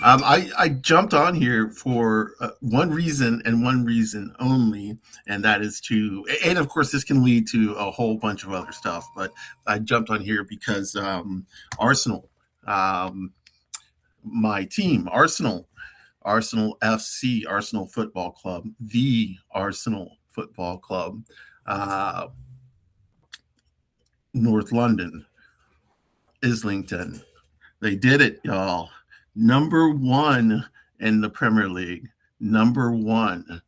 I jumped on here for one reason and one reason only, and that is and of course, this can lead to a whole bunch of other stuff, but I jumped on here because Arsenal, um, my team, Arsenal FC, Arsenal Football Club, the Arsenal Football Club, uh, North London, Islington. They did it, y'all. Number one in the Premier League, number one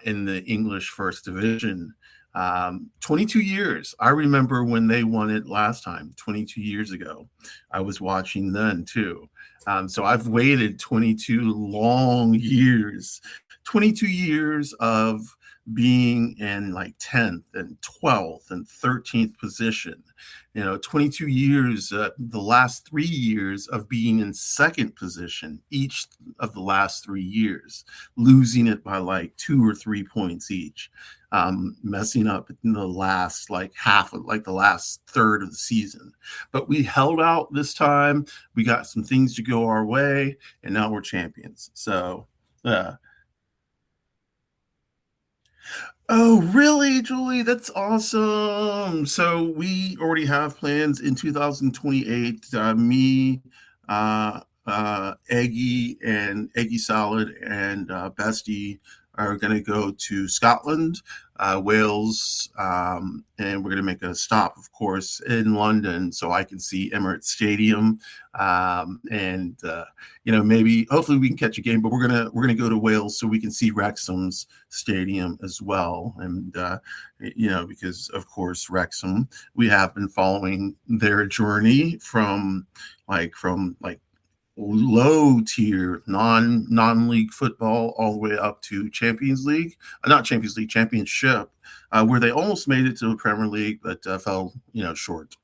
in the English First Division. 22 years. I remember when they won it last time, 22 years ago. I was watching then too. So I've waited 22 long years, 22 years of being in like 10th and 12th and 13th position. 22 years, the last 3 years of being in second position, each of the last 3 years, losing it by like 2 or 3 points each, messing up in the last like half of like the last third of the season. But we held out this time. We got some things to go our way, and now we're champions. So, oh, really, Julie? That's awesome. So we already have plans in 2028. Me, Eggy Salad, and Bestie are going to go to Scotland, Wales, and we're going to make a stop, of course, in London so I can see Emirates Stadium, and maybe hopefully we can catch a game. But we're gonna go to Wales so we can see Wrexham's stadium as well, and because of course Wrexham, we have been following their journey from low tier non-league football all the way up to Champions League, not Champions League, Championship, where they almost made it to the Premier League but fell short,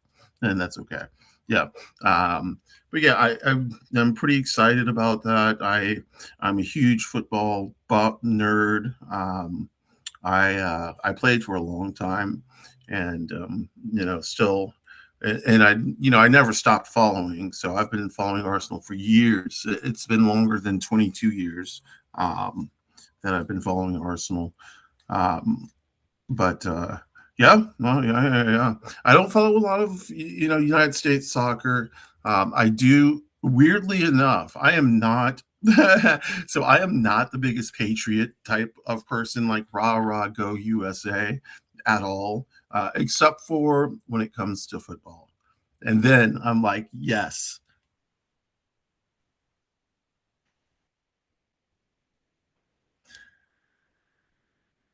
and that's okay. Yeah. But yeah, I'm pretty excited about that. I'm a huge football nerd. I played for a long time, and still, and I never stopped following. So I've been following Arsenal for years. It's been longer than 22 years that I've been following Arsenal. But yeah, well, yeah. I don't follow a lot of United States soccer. I do. Weirdly enough, I am not. So I am not the biggest patriot type of person, like rah rah go USA at all, except for when it comes to football. And then I'm like, yes.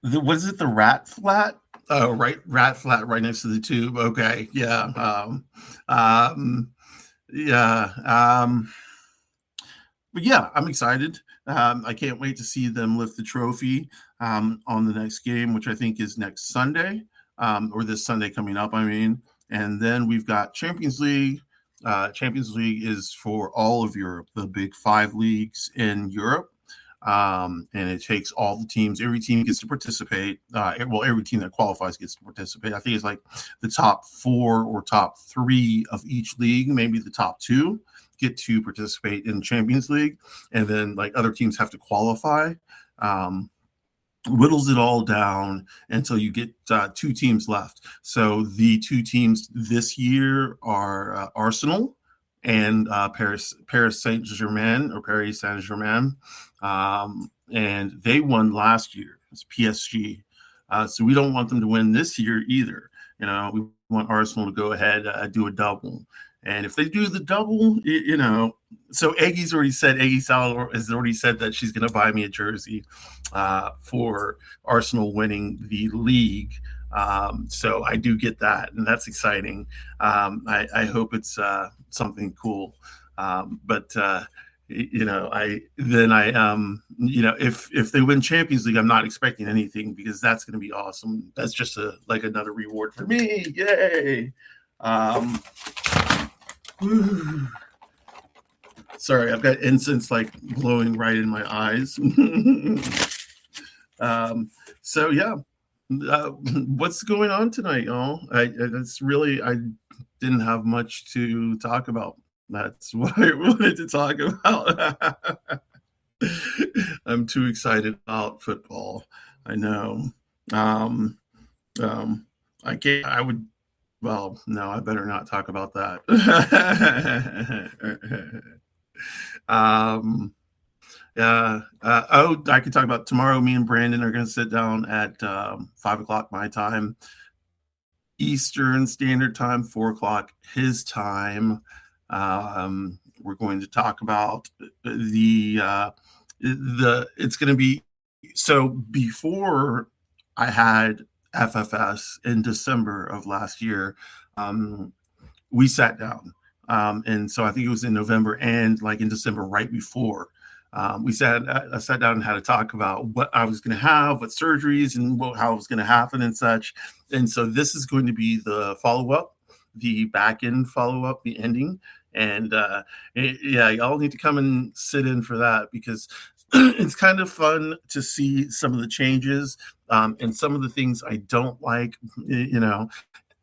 What is it? The rat flat? Oh, right, rat flat right next to the tube. Okay, yeah, um, yeah. But yeah, I'm excited. I can't wait to see them lift the trophy on the next game, which I think is next Sunday, or this Sunday coming up. I mean, and then we've got Champions League. Champions League is for all of Europe, the big five leagues in Europe. And it takes all the teams. Every team gets to participate. Every team that qualifies gets to participate. I think it's like the top four or top three of each league, maybe the top two, get to participate in Champions League, and then like other teams have to qualify. Whittles it all down until you get two teams left. So the two teams this year are Arsenal and Paris Saint-Germain or Paris Saint-Germain. And they won last year. It's PSG. So we don't want them to win this year either. We want Arsenal to go ahead, do a double. And if they do the double, so Eggy Salad has already said that she's going to buy me a jersey for Arsenal winning the league. So I do get that, and that's exciting. I hope it's something cool. But if they win Champions League, I'm not expecting anything because that's going to be awesome. That's just like another reward for me. Yay! Sorry, I've got incense like blowing right in my eyes. So yeah, what's going on tonight, y'all? I didn't have much to talk about. That's what I wanted to talk about. I'm too excited about football. I know. Um, um, I can't. I would. Well, no, I better not talk about that. um, yeah. Oh, I could talk about tomorrow. Me and Brandon are going to sit down at 5 o'clock my time, Eastern Standard Time, 4 o'clock his time. We're going to talk about the. It's going to be so before I had FFS in December of last year. Um, we sat down. And so I think it was in November and like in December, right before. I sat down and had a talk about what I was going to have, what surgeries and how it was going to happen and such. And so this is going to be the follow up, the back end follow up, the ending. And yeah, y'all need to come and sit in for that because it's kind of fun to see some of the changes and some of the things I don't like.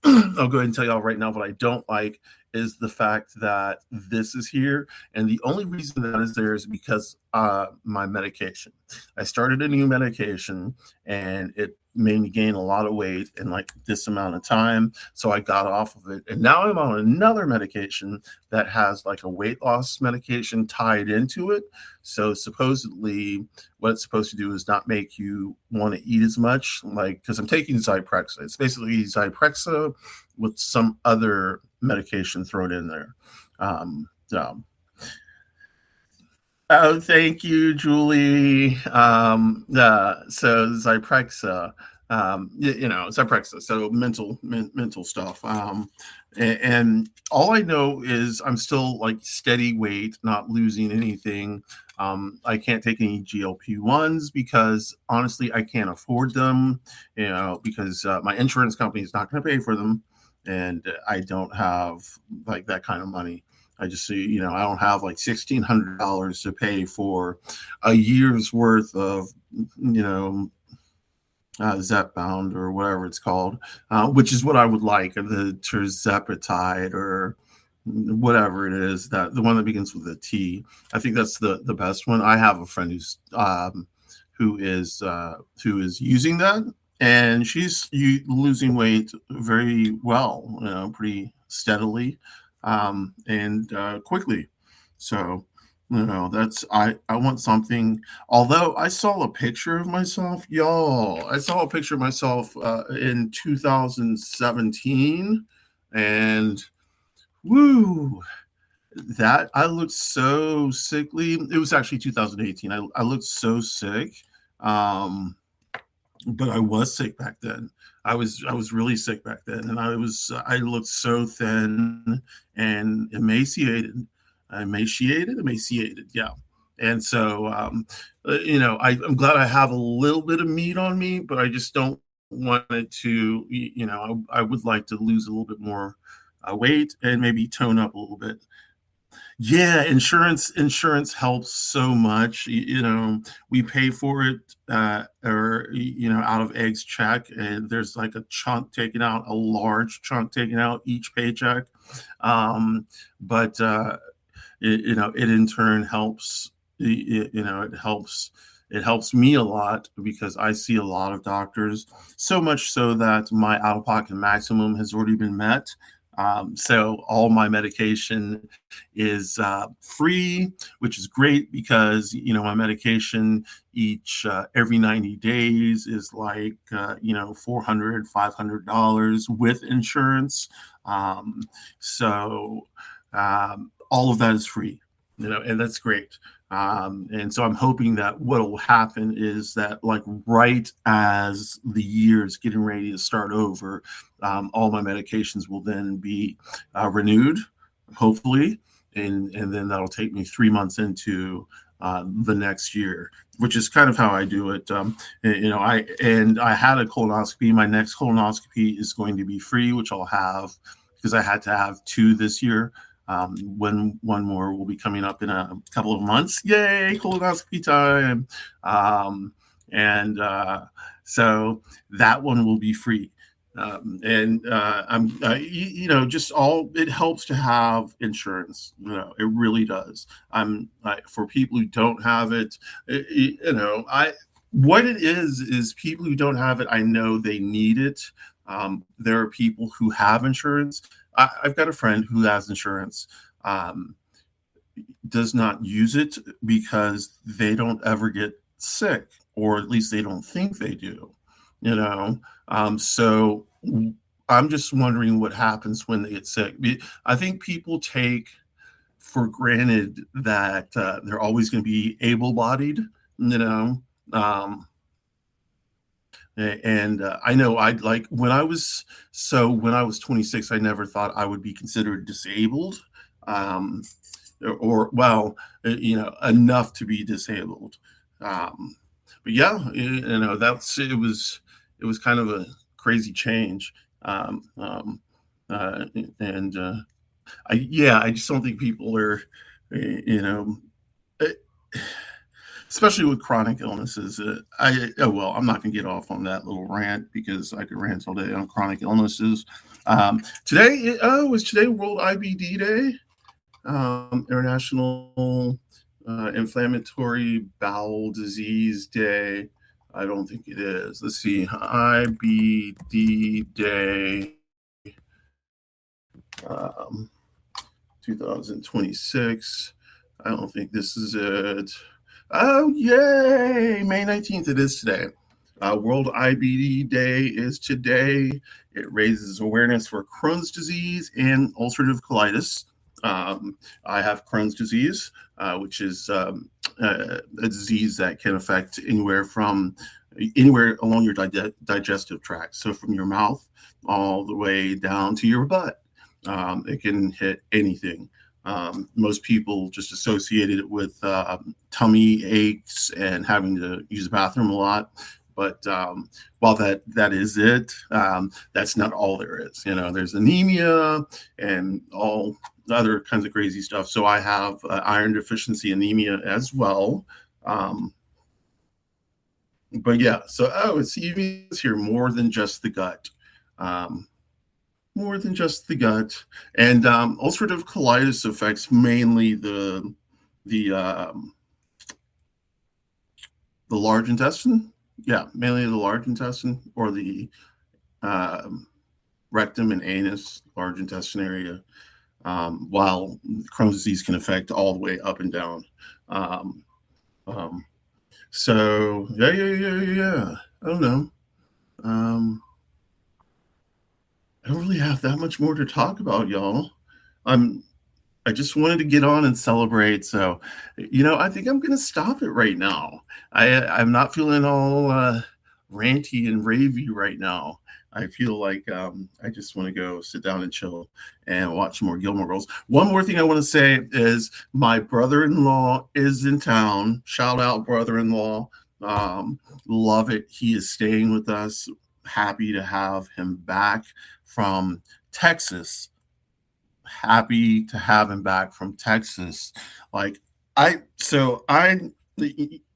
I'll go ahead and tell y'all right now what I don't like is the fact that this is here. And the only reason that is there is because my medication. I started a new medication and it made me gain a lot of weight in like this amount of time. So I got off of it. And now I'm on another medication that has like a weight loss medication tied into it. So supposedly what it's supposed to do is not make you want to eat as much, like because I'm taking Zyprexa. It's basically Zyprexa with some other medication thrown in there. Oh, thank you, Julie. So Zyprexa, Zyprexa. So mental stuff. And all I know is I'm still like steady weight, not losing anything. I can't take any GLP-1s because honestly, I can't afford them. Because my insurance company is not going to pay for them, and I don't have like that kind of money. I just see, I don't have like $1,600 to pay for a year's worth of, Zepbound or whatever it's called, which is what I would like, the terzepatide or whatever it is, that the one that begins with a T. I think that's the best one. I have a friend who is using that, and she's losing weight very well, pretty steadily and quickly. So, that's I want something. Although I saw a picture of myself, y'all. I saw a picture of myself in 2017, and woo, that I looked so sickly. It was actually 2018. I looked so sick. But I was sick back then. I was really sick back then, and I looked so thin and emaciated. Yeah. And so, I'm glad I have a little bit of meat on me, but I just don't want it to, I would like to lose a little bit more weight and maybe tone up a little bit. Yeah, insurance helps so much. We pay for it, or out of Egg's check, and there's like a chunk taken out, a large chunk taken out each paycheck. But it in turn helps. It helps me a lot because I see a lot of doctors, so much so that my out-of-pocket maximum has already been met. So all my medication is free, which is great because, my medication every 90 days is like, $400, $500 with insurance. So all of that is free, and that's great. And so I'm hoping that what will happen is that like right as the year is getting ready to start over, all my medications will then be renewed, hopefully, and then that'll take me 3 months into the next year, which is kind of how I do it. I had a colonoscopy. My next colonoscopy is going to be free, which I'll have because I had to have 2 this year. When one more will be coming up in a couple of months. Yay, colonoscopy time. So that one will be free. And just all it helps to have insurance. It really does. For people who don't have it, I what it is people who don't have it. I know they need it. There are people who have insurance. I've got a friend who has insurance. Does not use it because they don't ever get sick, or at least they don't think they do. So I'm just wondering what happens when they get sick. I think people take for granted that they're always going to be able-bodied, um, and I know when I was 26, I never thought I would be considered disabled. Um, or well, enough to be disabled. But yeah, it was kind of a crazy change. And I just don't think people are, you know, eh, especially with chronic illnesses. I'm not going to get off on that little rant because I could rant all day on chronic illnesses. Was today World IBD Day? International Inflammatory Bowel Disease Day. I don't think it is. Let's see. IBD Day 2026. I don't think this is it. Oh, yay! May 19th, it is today. World IBD Day is today. It raises awareness for Crohn's disease and ulcerative colitis. I have Crohn's disease, which is a disease that can affect anywhere along your digestive tract. So from your mouth all the way down to your butt. It can hit anything. Most people just associate it with tummy aches and having to use the bathroom a lot. But while that is it, that's not all there is. There's anemia and all other kinds of crazy stuff. So I have iron deficiency anemia as well. But yeah, so it's even here, more than just the gut. More than just the gut. And ulcerative colitis affects mainly the large intestine. Yeah, mainly the large intestine, or the rectum and anus, large intestine area. While Crohn's disease can affect all the way up and down. So yeah. I don't know. I don't really have that much more to talk about, y'all. I just wanted to get on and celebrate. So, I think I'm going to stop it right now. I'm not feeling all ranty and ravey right now. I feel like I just want to go sit down and chill and watch more Gilmore Girls. One more thing I want to say is my brother-in-law is in town. Shout out, brother-in-law. Love it. He is staying with us. Happy to have him back from Texas. Happy to have him back from Texas.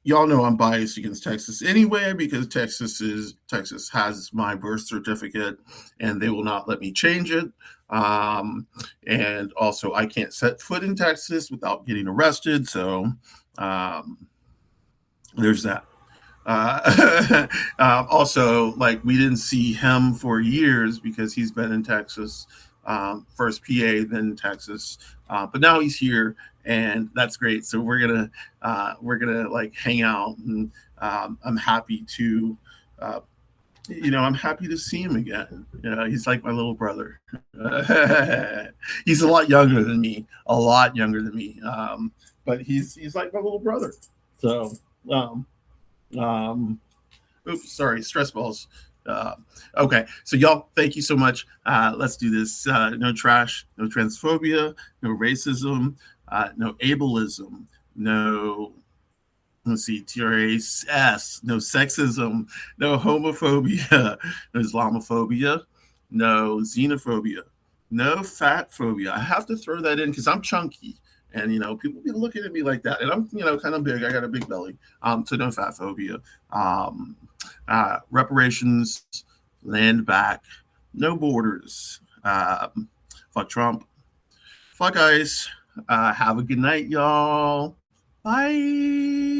Y'all know I'm biased against Texas anyway, because Texas has my birth certificate and they will not let me change it. And also I can't set foot in Texas without getting arrested. So there's that. Also, we didn't see him for years because he's been in Texas, first PA, then Texas, but now he's here, and that's great. So we're gonna hang out, and I'm happy to see him again. He's like my little brother. He's a lot younger than me, but he's like my little brother. So. Oops, sorry, stress balls. Okay, so y'all, thank you so much. Let's do this. No trash, no transphobia, no racism, no ableism, no, let's see, TRAS, no sexism, no homophobia, no Islamophobia, no xenophobia, no fat phobia. I have to throw that in because I'm chunky. And, people be looking at me like that. And I'm, kind of big. I got a big belly. So no fat phobia. Reparations, land back, No borders. Fuck Trump. Fuck ICE. Have a good night, y'all. Bye.